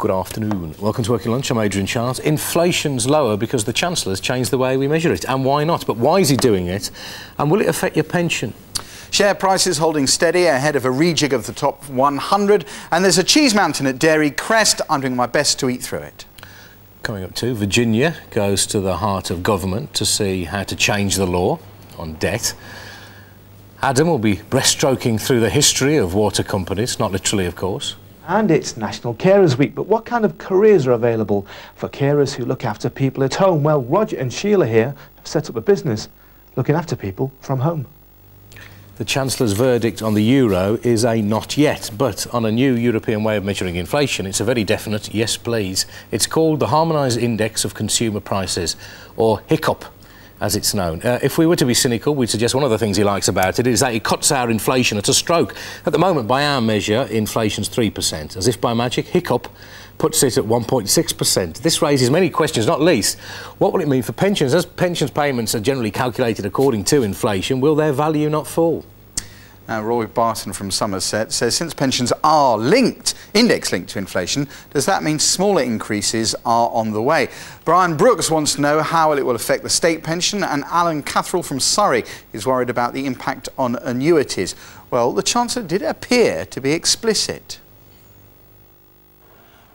Good afternoon. Welcome to Working Lunch. I'm Adrian Charles. Inflation's lower because the Chancellor's changed the way we measure it. And why not? But why is he doing it? And will it affect your pension? Share prices holding steady ahead of a rejig of the top 100. And there's a cheese mountain at Dairy Crest. I'm doing my best to eat through it. Coming up too, Virginia goes to the heart of government to see how to change the law on debt. Adam will be breaststroking through the history of water companies, not literally, of course. And it's National Carers Week, but what kind of careers are available for carers who look after people at home? Well, Roger and Sheila here have set up a business looking after people from home. The Chancellor's verdict on the euro is a not yet, but on a new European way of measuring inflation, it's a very definite yes, please. It's called the Harmonised Index of Consumer Prices, or HICCUP, as it's known. If we were to be cynical, we'd suggest one of the things he likes about it is that it cuts our inflation at a stroke. At the moment, by our measure, inflation's 3%. As if by magic, HICCUP puts it at 1.6%. This raises many questions, not least, what will it mean for pensions? As pensions payments are generally calculated according to inflation, will their value not fall? Now, Roy Barton from Somerset says since pensions are index-linked to inflation, does that mean smaller increases are on the way? Brian Brooks wants to know how it will affect the state pension, and Alan Catherall from Surrey is worried about the impact on annuities. Well, the Chancellor did appear to be explicit.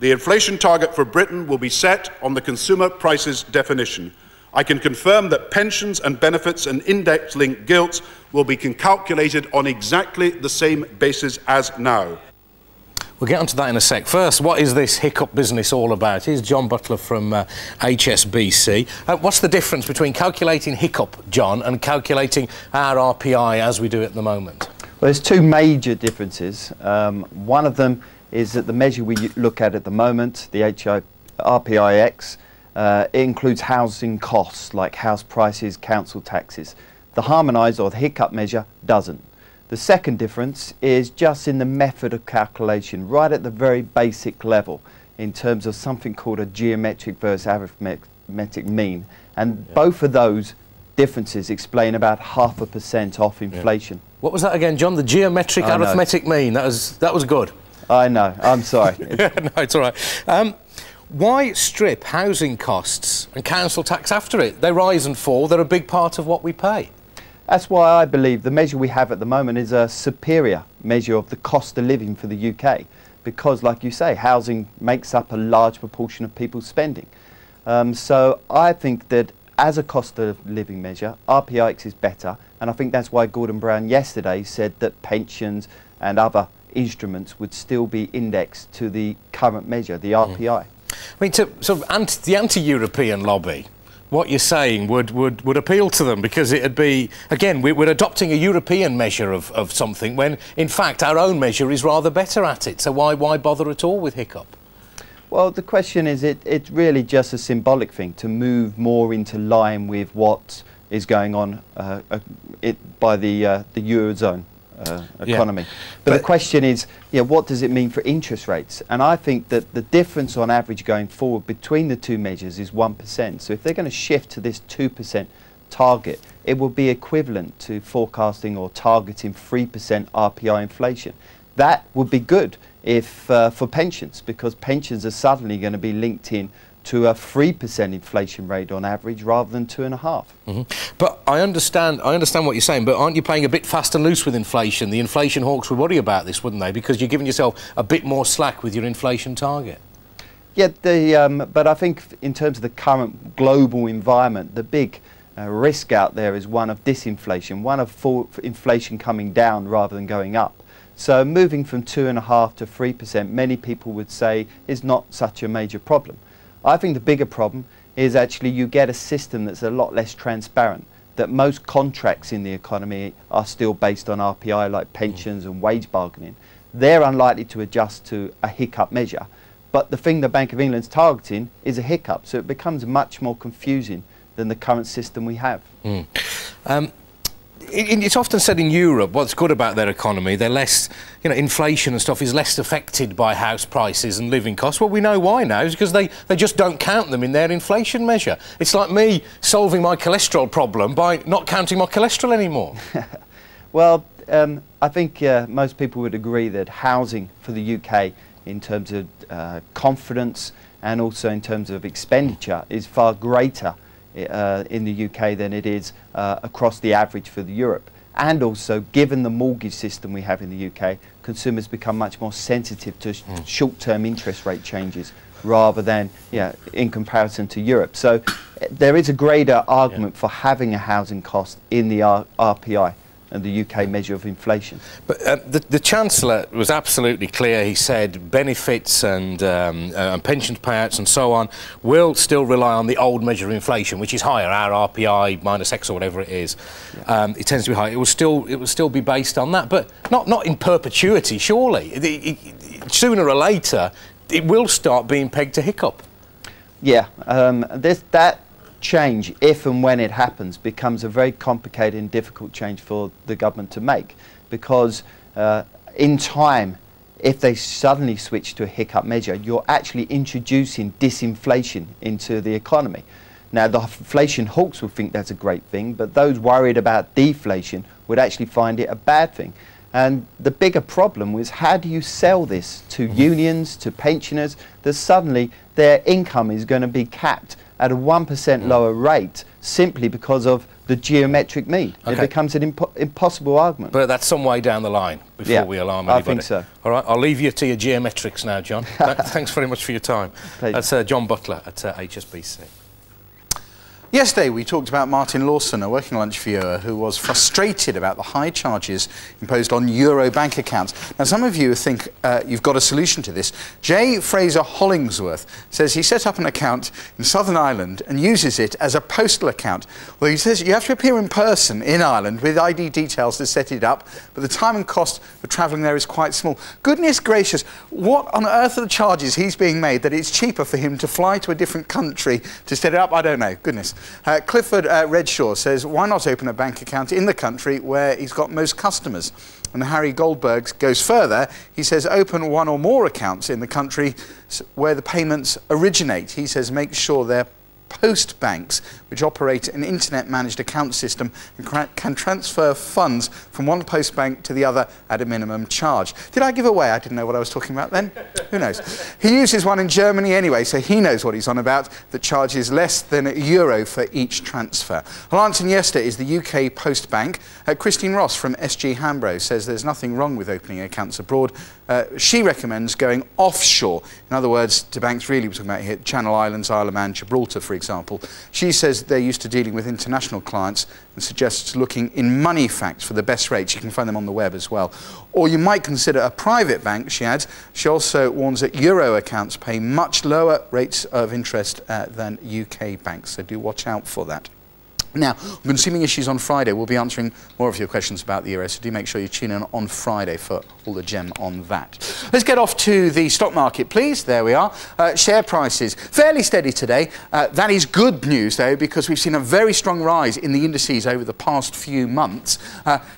The inflation target for Britain will be set on the consumer prices definition. I can confirm that pensions and benefits and index-linked gilts will be calculated on exactly the same basis as now. We'll get onto that in a sec. First, what is this HICCUP business all about? Here's John Butler from HSBC. What's the difference between calculating HICCUP, John, and calculating our RPI as we do at the moment? Well, there's two major differences. One of them is that the measure we look at the moment, the RPIX, it includes housing costs like house prices, council taxes. The harmonised or the HICCUP measure doesn't. The second difference is just in the method of calculation, right at the very basic level, in terms of something called a geometric versus arithmetic mean. And both of those differences explain about 0.5% off inflation. What was that again, John? The geometric arithmetic mean? That was good. I know, I'm sorry. No, it's all right. Why strip housing costs and council tax after it? They rise and fall. They're a big part of what we pay. That's why I believe the measure we have at the moment is a superior measure of the cost of living for the UK. Because, like you say, housing makes up a large proportion of people's spending. So I think that as a cost of living measure, RPIX is better. And I think that's why Gordon Brown yesterday said that pensions and other instruments would still be indexed to the current measure, the RPI. I mean, the anti-European lobby, what you're saying would appeal to them because it'd be, again, we're adopting a European measure of something when, in fact, our own measure is rather better at it. So why bother at all with HICCUP? Well, the question is, it's really just a symbolic thing to move more into line with what is going on by the Eurozone. Economy. But the question is, what does it mean for interest rates? And I think that the difference on average going forward between the two measures is 1%. So if they're going to shift to this 2% target, it will be equivalent to forecasting or targeting 3% RPI inflation. That would be good if for pensions, because pensions are suddenly going to be linked in to a 3% inflation rate on average rather than 2.5%. But I understand what you're saying, but aren't you playing a bit fast and loose with inflation? The inflation hawks would worry about this, wouldn't they? Because you're giving yourself a bit more slack with your inflation target. Yeah, but I think in terms of the current global environment, the big risk out there is one of disinflation, one of inflation coming down rather than going up. So moving from 2.5% to 3%, many people would say, is not such a major problem. I think the bigger problem is actually you get a system that's a lot less transparent, that most contracts in the economy are still based on RPI, like pensions and wage bargaining. They're unlikely to adjust to a HICCUP measure. But the thing the Bank of England's targeting is a HICCUP, so it becomes much more confusing than the current system we have. It's often said in Europe, what's good about their economy, they're less, inflation and stuff is less affected by house prices and living costs. Well, we know why now, is because they just don't count them in their inflation measure. It's like me solving my cholesterol problem by not counting my cholesterol anymore. Well, I think most people would agree that housing for the UK in terms of confidence and also in terms of expenditure is far greater in the UK than it is across the average for Europe. And also, given the mortgage system we have in the UK, consumers become much more sensitive to short-term interest rate changes rather than in comparison to Europe. So there is a greater argument for having a housing cost in the RPI and the UK measure of inflation. But the Chancellor was absolutely clear. He said benefits and pension payouts and so on will still rely on the old measure of inflation, which is higher, our RPI minus X or whatever it is. It tends to be high. It will still be based on that, but not in perpetuity, surely. Sooner or later, it will start being pegged to hiccup. Yeah, that change, if and when it happens, becomes a very complicated and difficult change for the government to make, because in time, if they suddenly switch to a hiccup measure, you're actually introducing disinflation into the economy. Now, the inflation hawks will think that's a great thing, but those worried about deflation would actually find it a bad thing. And the bigger problem was, how do you sell this to unions, to pensioners, that suddenly their income is going to be capped at a 1% lower rate simply because of the geometric mean? Okay. It becomes an impossible argument. But that's some way down the line before we alarm anybody. I think so. All right, I'll leave you to your geometrics now, John. Thanks very much for your time. Pleasure. That's John Butler at HSBC. Yesterday we talked about Martin Lawson, a working lunch viewer who was frustrated about the high charges imposed on Euro bank accounts. Now, some of you think you've got a solution to this. J. Fraser Hollingsworth says he set up an account in Southern Ireland and uses it as a postal account. Well, he says you have to appear in person in Ireland with ID details to set it up, but the time and cost for travelling there is quite small. Goodness gracious, what on earth are the charges he's being made that it's cheaper for him to fly to a different country to set it up? I don't know, goodness. Clifford Redshaw says, why not open a bank account in the country where he's got most customers? And Harry Goldberg goes further. He says, open one or more accounts in the country where the payments originate. He says, make sure they're post banks, which operate an internet-managed account system and can transfer funds from one post bank to the other at a minimum charge. Did I give away? I didn't know what I was talking about then. Who knows? He uses one in Germany anyway, so he knows what he's on about, that charges less than €1 for each transfer. Well, answering yesterday is the UK Post Bank. Christine Ross from SG Hambro says there's nothing wrong with opening accounts abroad. She recommends going offshore. In other words, to banks really we're talking about here, Channel Islands, Isle of Man, Gibraltar, for example. She says they're used to dealing with international clients and suggests looking in Moneyfacts for the best rates. You can find them on the web as well. Or you might consider a private bank, she adds. She also warns that Euro accounts pay much lower rates of interest than UK banks, so do watch out for that. Now, on Consuming Issues on Friday, we'll be answering more of your questions about the euro, so do make sure you tune in on Friday for all the gem on that. Let's get off to the stock market, please. There we are. Share prices, fairly steady today. That is good news, though, because we've seen a very strong rise in the indices over the past few months.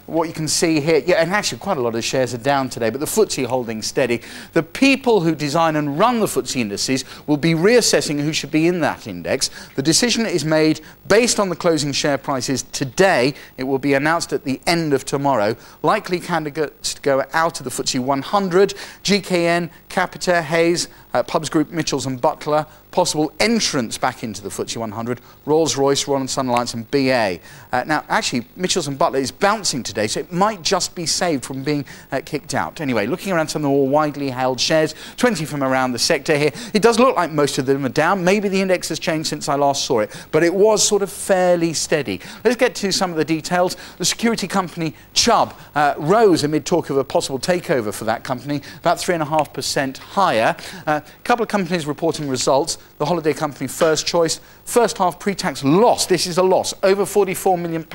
What you can see here, and actually quite a lot of the shares are down today, but the FTSE holding steady. The people who design and run the FTSE indices will be reassessing who should be in that index. The decision is made based on the closing share prices today. It will be announced at the end of tomorrow. Likely candidates to go out of the FTSE 100, GKN, Capita, Hayes, Pubs Group, Mitchells and Butler. Possible entrants back into the FTSE 100, Rolls-Royce, Royal & Sun Alliance and BA. Now, actually, Mitchells and Butler is bouncing today, so it might just be saved from being kicked out. Anyway, looking around some of the more widely held shares, 20 from around the sector here, it does look like most of them are down. Maybe the index has changed since I last saw it, but it was sort of fairly steady. Let's get to some of the details. The security company Chubb rose amid talk of a possible takeover for that company, about 3.5% higher. A couple of companies reporting results. The holiday company First Choice, first half pre-tax loss. This is a loss, over £44 million.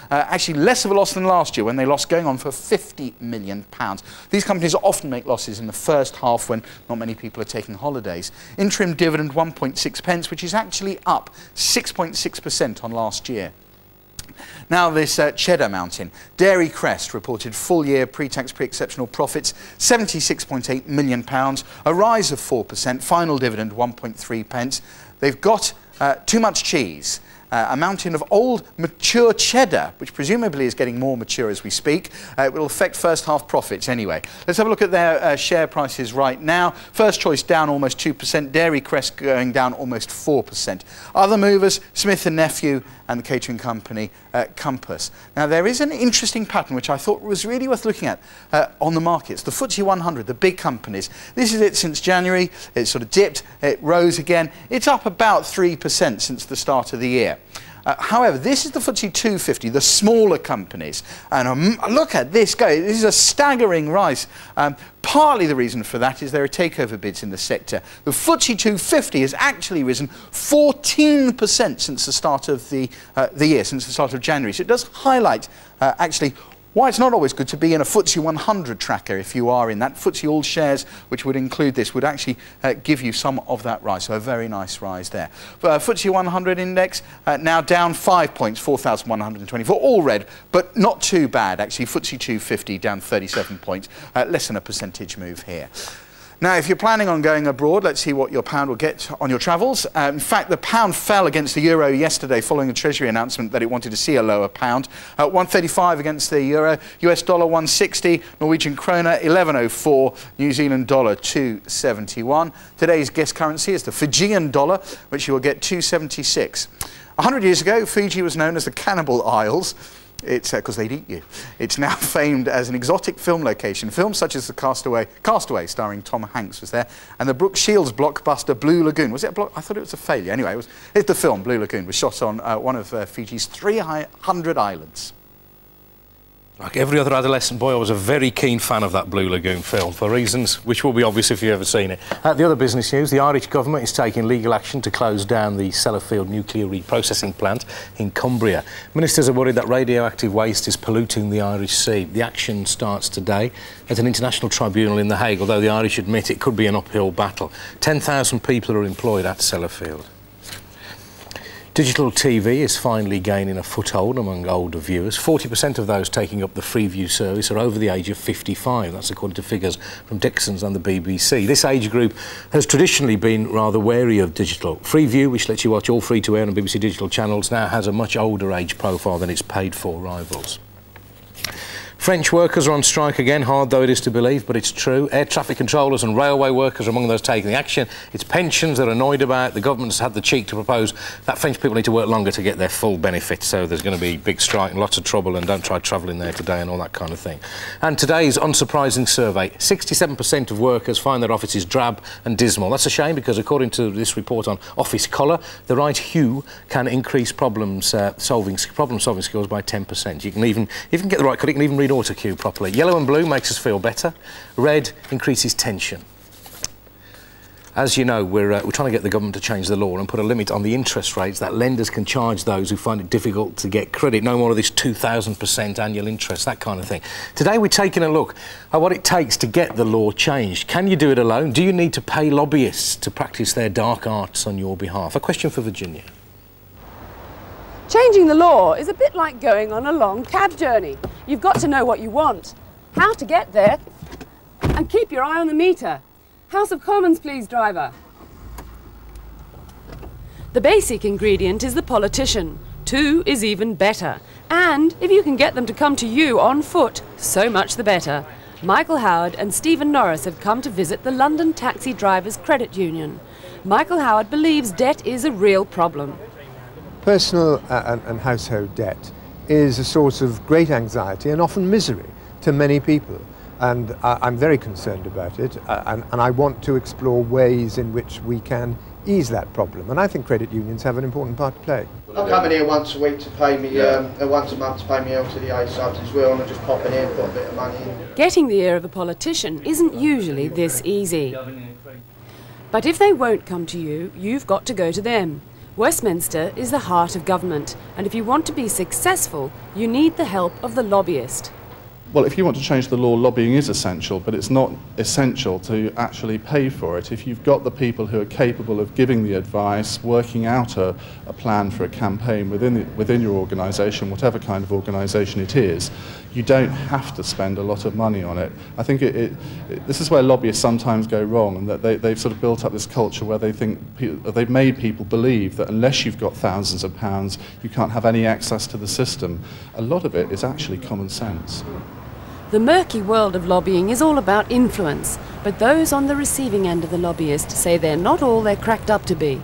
Actually less of a loss than last year when they lost going on for £50 million. These companies often make losses in the first half when not many people are taking holidays. Interim dividend 1.6 pence, which is actually up 6.6% on last year. Now this Cheddar Mountain. Dairy Crest reported full-year pre-tax pre-exceptional profits, £76.8 million, a rise of 4%, final dividend 1.3 pence. They've got too much cheese. a mountain of old, mature cheddar, which presumably is getting more mature as we speak. It will affect first half profits anyway. Let's have a look at their share prices right now. First Choice down almost 2%, Dairy Crest going down almost 4%. Other movers, Smith & Nephew and the catering company Compass. Now, there is an interesting pattern which I thought was really worth looking at on the markets. The FTSE 100, the big companies. This is it since January. It sort of dipped, it rose again. It's up about 3% since the start of the year. However, this is the FTSE 250, the smaller companies. And look at this go. This is a staggering rise. Partly the reason for that is there are takeover bids in the sector. The FTSE 250 has actually risen 14% since the start of the year, since the start of January. So it does highlight, actually, why it's not always good to be in a FTSE 100 tracker if you are in that. FTSE All Shares, which would include this, would actually give you some of that rise. So a very nice rise there. FTSE 100 index now down 5 points, 4,124, all red, but not too bad actually. FTSE 250 down 37 points, less than a percentage move here. Now, if you're planning on going abroad, let's see what your pound will get on your travels. In fact, the pound fell against the euro yesterday following the Treasury announcement that it wanted to see a lower pound. 135 against the euro, US dollar 160, Norwegian kroner 1104, New Zealand dollar 271. Today's guest currency is the Fijian dollar, which you will get 276. 100 years ago, Fiji was known as the Cannibal Isles. It's because they'd eat you. It's now famed as an exotic film location. Films such as the Castaway, starring Tom Hanks, was there, and the Brooke Shields blockbuster Blue Lagoon. Was it a block? I thought it was a failure. Anyway, it's the film Blue Lagoon was shot on one of Fiji's 300 islands. Like every other adolescent boy, I was a very keen fan of that Blue Lagoon film for reasons which will be obvious if you've ever seen it. The other business news, the Irish government is taking legal action to close down the Sellafield nuclear reprocessing plant in Cumbria. Ministers are worried that radioactive waste is polluting the Irish Sea. The action starts today at an international tribunal in The Hague, although the Irish admit it could be an uphill battle. 10,000 people are employed at Sellafield. Digital TV is finally gaining a foothold among older viewers. 40% of those taking up the Freeview service are over the age of 55. That's according to figures from Dixon's and the BBC. This age group has traditionally been rather wary of digital. Freeview, which lets you watch all free-to-air and BBC digital channels, now has a much older age profile than its paid-for rivals. French workers are on strike again, hard though it is to believe, but it's true. Air traffic controllers and railway workers are among those taking the action. It's pensions they're annoyed about. The government has had the cheek to propose that French people need to work longer to get their full benefit, so there's going to be big strike and lots of trouble, and don't try travelling there today and all that kind of thing. And today's unsurprising survey, 67% of workers find their offices drab and dismal. That's a shame because according to this report on office colour, the right hue can increase problem-solving skills by 10%. You can even get the right colour, you can even read auto cue properly. Yellow and blue makes us feel better. Red increases tension. As you know, we're trying to get the government to change the law and put a limit on the interest rates that lenders can charge those who find it difficult to get credit. No more of this 2,000% annual interest, that kind of thing. Today we're taking a look at what it takes to get the law changed. Can you do it alone? Do you need to pay lobbyists to practice their dark arts on your behalf? A question for Virginia. Changing the law is a bit like going on a long cab journey. You've got to know what you want, how to get there, and keep your eye on the meter. House of Commons, please, driver. The basic ingredient is the politician. 2 is even better. And if you can get them to come to you on foot, so much the better. Michael Howard and Stephen Norris have come to visit the London Taxi Drivers Credit Union. Michael Howard believes debt is a real problem. Personal and household debt is a source of great anxiety and often misery to many people, and I'm very concerned about it, and I want to explore ways in which we can ease that problem, and I think credit unions have an important part to play. I'm coming here once a week to pay me, once a month to pay me LTDA subs as well, and I'm just popping in, put a bit of money in. Getting the ear of a politician isn't usually this easy. But if they won't come to you, you've got to go to them. Westminster is the heart of government, and if you want to be successful, you need the help of the lobbyist. Well, if you want to change the law, lobbying is essential, but it's not essential to actually pay for it. If you've got the people who are capable of giving the advice, working out a plan for a campaign within your organisation, whatever kind of organisation it is, you don't have to spend a lot of money on it. I think this is where lobbyists sometimes go wrong, and that they've sort of built up this culture where they think they've made people believe that unless you've got thousands of pounds, you can't have any access to the system. A lot of it is actually common sense. The murky world of lobbying is all about influence, but those on the receiving end of the lobbyist say they're not all they're cracked up to be.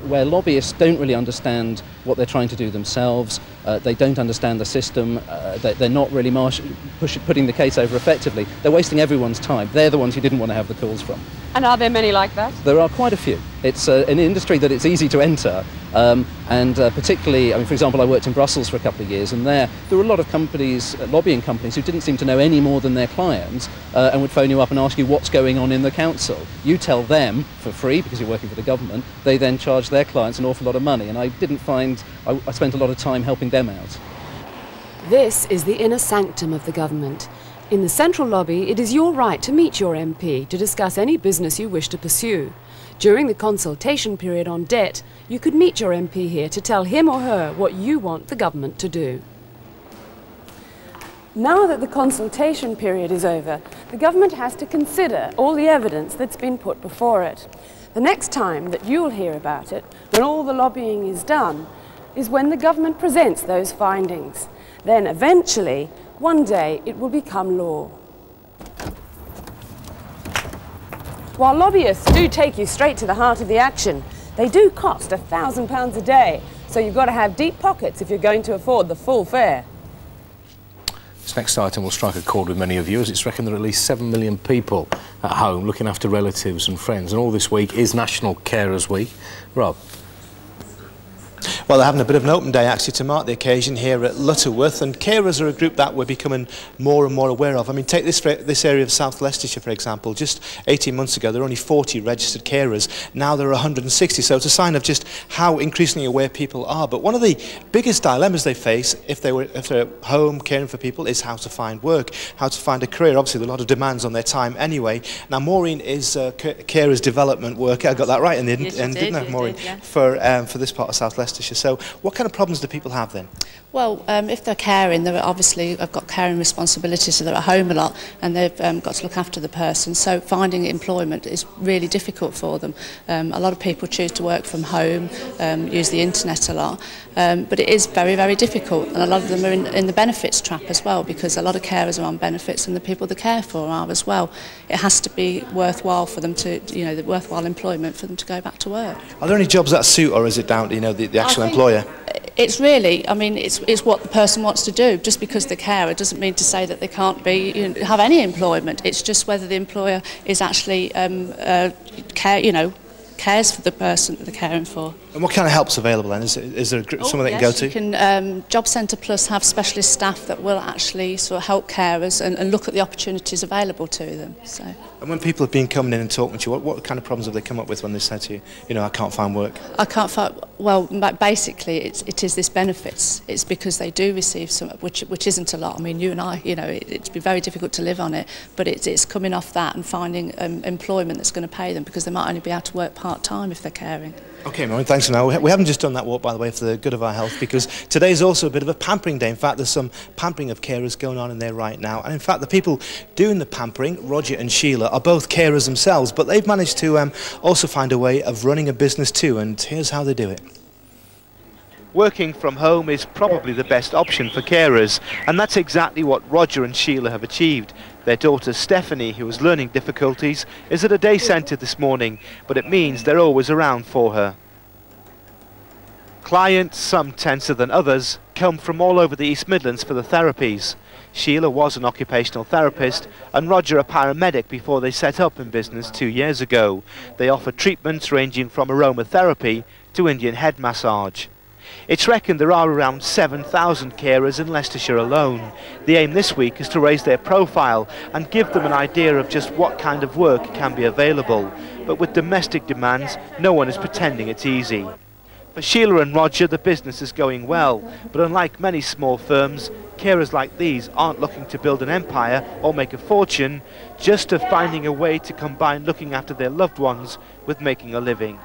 Where lobbyists don't really understand what they're trying to do themselves, they don't understand the system, they're not really putting the case over effectively, they're wasting everyone's time. They're the ones you didn't want to have the calls from. And are there many like that? There are quite a few. It's an industry that it's easy to enter, and particularly, I mean, for example, I worked in Brussels for a couple of years, and there were a lot of companies, lobbying companies, who didn't seem to know any more than their clients, and would phone you up and ask you what's going on in the council. You tell them for free, because you're working for the government, they then charge their clients an awful lot of money, and I spent a lot of time helping them out. This is the inner sanctum of the government. In the central lobby, it is your right to meet your MP to discuss any business you wish to pursue. During the consultation period on debt, you could meet your MP here to tell him or her what you want the government to do. Now that the consultation period is over, the government has to consider all the evidence that's been put before it. The next time that you'll hear about it, when all the lobbying is done, is when the government presents those findings. Then eventually, one day, it will become law. While lobbyists do take you straight to the heart of the action, they do cost £1,000 a day, so you've got to have deep pockets if you're going to afford the full fare. This next item will strike a chord with many of you, as it's reckoned there are at least 7 million people at home looking after relatives and friends, and all this week is National Carers Week. Rob? Well, they're having a bit of an open day actually to mark the occasion here at Lutterworth, and carers are a group that we're becoming more and more aware of. I mean, take this area of South Leicestershire, for example. Just 18 months ago, there were only 40 registered carers. Now there are 160, so it's a sign of just how increasingly aware people are. But one of the biggest dilemmas they face if they're at home caring for people is how to find work, how to find a career. Obviously, there are a lot of demands on their time anyway. Now, Maureen is carers development worker. I got that right in the end, didn't I, Maureen? Yeah. For this part of South Leicestershire. So what kind of problems do people have then? Well, if they're caring, they're obviously have got caring responsibilities, so they're at home a lot and they've got to look after the person. So finding employment is really difficult for them. A lot of people choose to work from home, use the internet a lot, but it is very, very difficult. And a lot of them are in the benefits trap as well, because a lot of carers are on benefits and the people they care for are as well. It has to be worthwhile for them to, you know, the worthwhile employment for them to go back to work. Are there any jobs that suit, or is it down to, you know, the actual employer? It's really, I mean, it's what the person wants to do. Just because they're carer doesn't mean to say that they can't be, you know, have any employment. It's just whether the employer is actually cares for the person that they're caring for. And what kind of help's available then? Is there someone they can go to? You can, Job Centre Plus have specialist staff that will actually sort of help carers and look at the opportunities available to them. So. And when people have been coming in and talking to you, what kind of problems have they come up with when they say to you, you know, I can't find work? I can't find, well, basically it is this benefits. It's because they do receive some, which isn't a lot. I mean, you and I, you know, it'd be very difficult to live on it, but it's coming off that and finding employment that's going to pay them, because they might only be able to work part-time if they're caring. OK, Maureen, thanks for now. We haven't just done that walk, by the way, for the good of our health, because today's also a bit of a pampering day. In fact, there's some pampering of carers going on in there right now. And in fact, the people doing the pampering, Roger and Sheila, are both carers themselves, but they've managed to also find a way of running a business too, and here's how they do it. Working from home is probably the best option for carers, and that's exactly what Roger and Sheila have achieved. Their daughter Stephanie, who has learning difficulties, is at a day centre this morning, but it means they're always around for her. Clients, some tenser than others, come from all over the East Midlands for the therapies. Sheila was an occupational therapist and Roger a paramedic before they set up in business 2 years ago. They offer treatments ranging from aromatherapy to Indian head massage. It's reckoned there are around 7,000 carers in Leicestershire alone. The aim this week is to raise their profile and give them an idea of just what kind of work can be available. But with domestic demands, no one is pretending it's easy. For Sheila and Roger, the business is going well, but unlike many small firms, carers like these aren't looking to build an empire or make a fortune, just to finding a way to combine looking after their loved ones with making a living.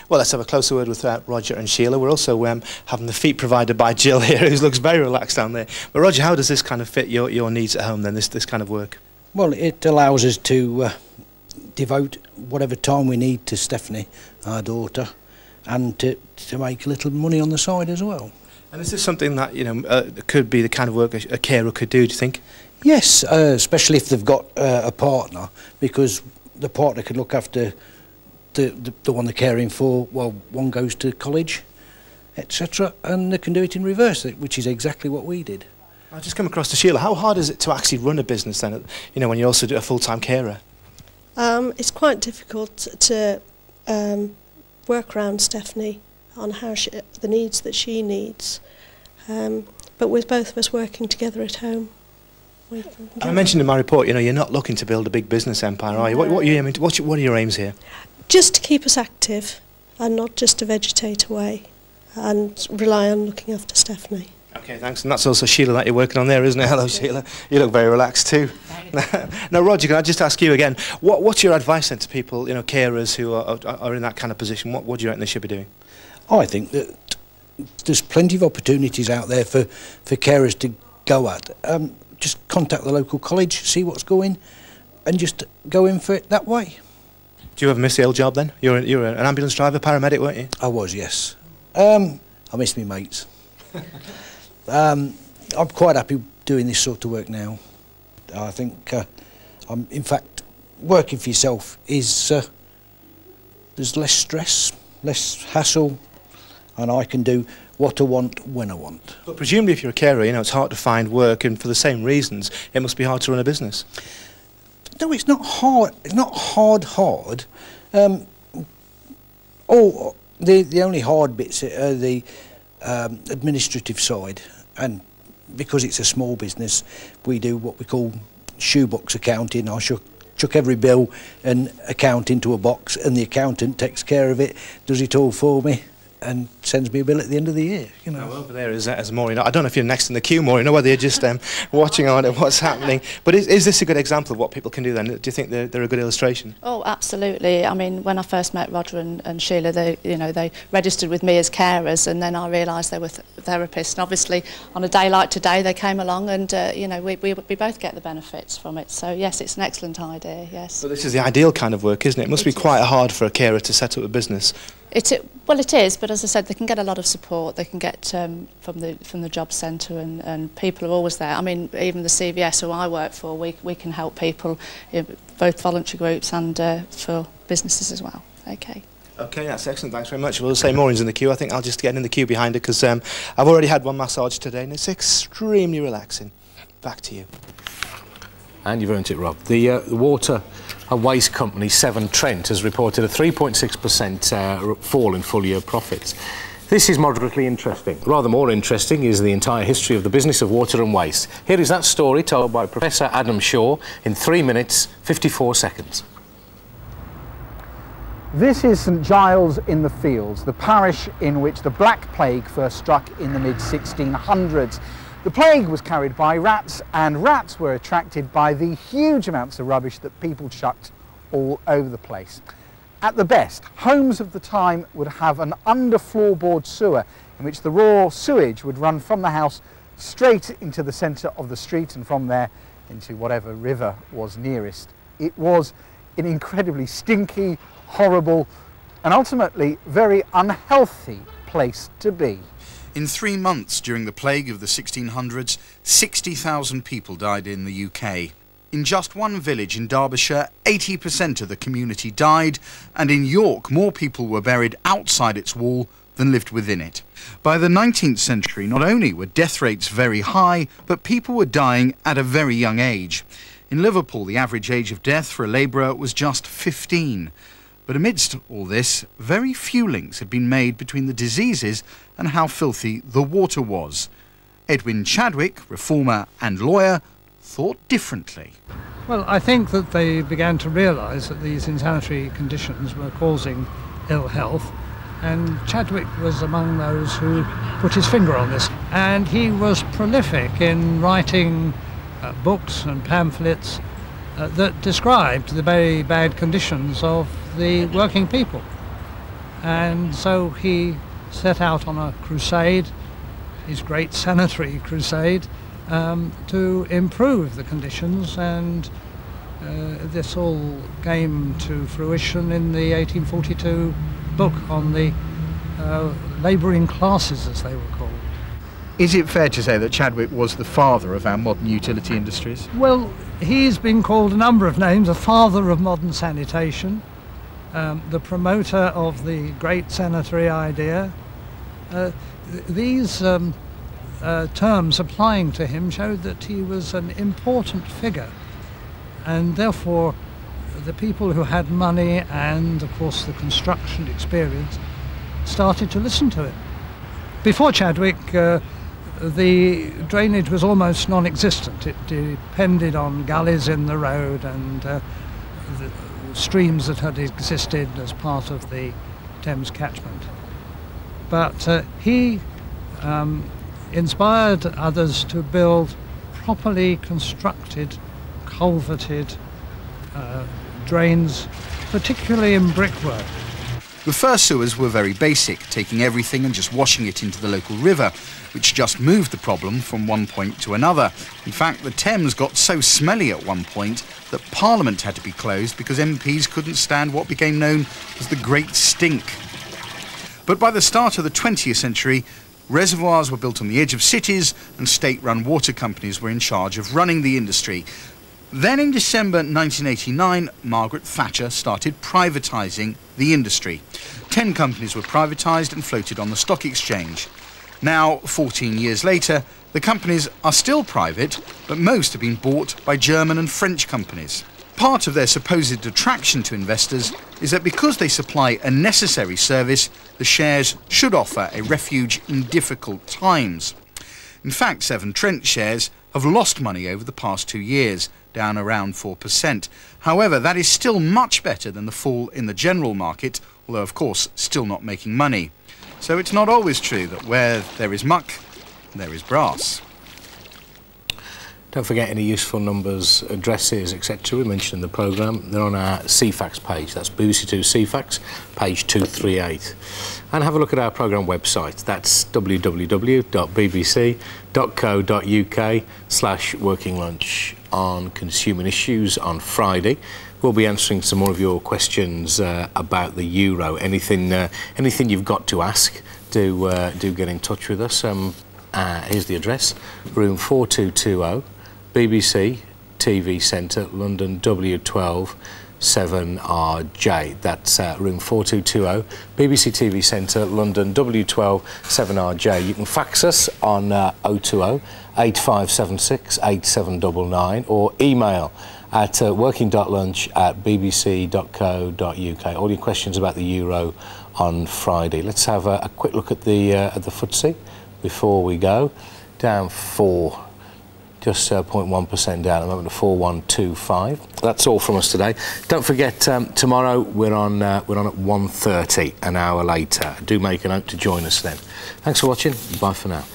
Well, let's have a closer word with Roger and Sheila. We're also having the feet provided by Jill here, who looks very relaxed down there. But Roger, how does this kind of fit your needs at home then, this kind of work? Well, it allows us to devote whatever time we need to Stephanie, our daughter, and to make a little money on the side as well. And is this something that, you know, could be the kind of work a carer could do you think? Yes, especially if they've got a partner, because the partner could look after the one they're caring for while one goes to college, etc., and they can do it in reverse, which is exactly what we did. I just come across to Sheila. How hard is it to actually run a business then, you know, when you also do a full-time carer? It's quite difficult to work around Stephanie on how the needs that she needs, but with both of us working together at home. I mentioned in my report, you know, you're not looking to build a big business empire, are you? What are you aiming to, what are your aims here? Just to keep us active and not just to vegetate away and rely on looking after Stephanie. Okay, thanks. And that's also Sheila that you're working on there, isn't it? Hello, Sheila. You look very relaxed too. Now, Roger, can I just ask you again, what's your advice then to people, you know, carers who are in that kind of position? What do you reckon they should be doing? I think that there's plenty of opportunities out there for carers to go at. Just contact the local college, see what's going, and just go in for it that way. Do you ever miss the old job then? You're an ambulance driver, paramedic, weren't you? I was, yes. I miss me mates. I'm quite happy doing this sort of work now. I think, in fact, working for yourself is, there's less stress, less hassle, and I can do what I want when I want. But presumably if you're a carer, you know, it's hard to find work, and for the same reasons, it must be hard to run a business. No, it's not hard. It's not hard. The only hard bits are the administrative side, and because it's a small business, we do what we call shoebox accounting. I chuck every bill and account into a box, and the accountant takes care of it, does it all for me, and sends me a bill at the end of the year. You know. Now, over there is Maureen. I don't know if you're next in the queue, Maureen, or whether you're just watching on what's happening. But is this a good example of what people can do then? Do you think they're a good illustration? Oh, absolutely. I mean, when I first met Roger and Sheila, they registered with me as carers, and then I realised they were therapists. And obviously, on a day like today, they came along, and we both get the benefits from it. So yes, it's an excellent idea. Yes. But this is the ideal kind of work, isn't it? It must be quite hard for a carer to set up a business. Well, it is, but as I said, they can get a lot of support. They can get from the job centre, and people are always there. I mean, even the CVS who I work for, we can help people, both voluntary groups and for businesses as well. Okay. Okay, that's excellent. Thanks very much. We'll say Maureen's in the queue. I think I'll just get in the queue behind her because I've already had one massage today, and it's extremely relaxing. Back to you. And you've earned it, Rob. The water and waste company Severn Trent has reported a 3.6% fall in full-year profits. This is moderately interesting. Rather more interesting is the entire history of the business of water and waste. Here is that story told by Professor Adam Shaw in 3 minutes, 54 seconds. This is St Giles in the Fields, the parish in which the Black Plague first struck in the mid-1600s. The plague was carried by rats, and rats were attracted by the huge amounts of rubbish that people chucked all over the place. At the best, homes of the time would have an under-floorboard sewer in which the raw sewage would run from the house straight into the centre of the street, and from there into whatever river was nearest. It was an incredibly stinky, horrible, and ultimately very unhealthy place to be. In 3 months during the plague of the 1600s, 60,000 people died in the UK. In just one village in Derbyshire, 80% of the community died, and in York, more people were buried outside its wall than lived within it. By the 19th century, not only were death rates very high, but people were dying at a very young age. In Liverpool, the average age of death for a labourer was just 15. But amidst all this, very few links had been made between the diseases and how filthy the water was. Edwin Chadwick, reformer and lawyer, thought differently. Well, I think that they began to realise that these insanitary conditions were causing ill health, And Chadwick was among those who put his finger on this. And he was prolific in writing books and pamphlets that described the very bad conditions of the working people. And so he set out on a crusade, his great sanitary crusade, to improve the conditions, and this all came to fruition in the 1842 book on the labouring classes, as they were called. Is it fair to say that Chadwick was the father of our modern utility industries? Well, he's been called a number of names: the father of modern sanitation, the promoter of the great sanitary idea. These terms applying to him showed that he was an important figure, and therefore the people who had money and, of course, the construction experience started to listen to him. Before Chadwick, the drainage was almost non-existent. It depended on gullies in the road and the streams that had existed as part of the Thames catchment. But he inspired others to build properly constructed, culverted drains, particularly in brickwork. The first sewers were very basic, taking everything and just washing it into the local river, which just moved the problem from one point to another. In fact, the Thames got so smelly at one point that Parliament had to be closed because MPs couldn't stand what became known as the Great Stink. But by the start of the 20th century, reservoirs were built on the edge of cities and state-run water companies were in charge of running the industry. Then in December 1989, Margaret Thatcher started privatising the industry. 10 companies were privatised and floated on the stock exchange. Now, 14 years later, the companies are still private, but most have been bought by German and French companies. Part of their supposed attraction to investors is that because they supply a necessary service, the shares should offer a refuge in difficult times. In fact, Severn Trent shares have lost money over the past 2 years, down around 4%. However, that is still much better than the fall in the general market, although of course still not making money. So it's not always true that where there is muck, there is brass. Don't forget any useful numbers, addresses, etc. we mentioned in the programme. They're on our CFAX page. That's BBC2 CFAX, page 238. And have a look at our programme website. That's www.bbc.co.uk/working lunch. On consumer issues on Friday, we'll be answering some more of your questions about the euro. Anything you've got to ask, do get in touch with us. Here's the address: room 4220, BBC TV Centre, London, W12 7RJ. That's room 4220, BBC TV Centre, London, W12 7RJ. You can fax us on 020 8576 8799 or email at working.lunch@bbc.co.uk. All your questions about the euro on Friday. Let's have a quick look at the FTSE before we go. Down 4. Just 0.1% down at the moment to 4125. That's all from us today. Don't forget, tomorrow we're on at 1:30, an hour later. Do make a note to join us then. Thanks for watching. Bye for now.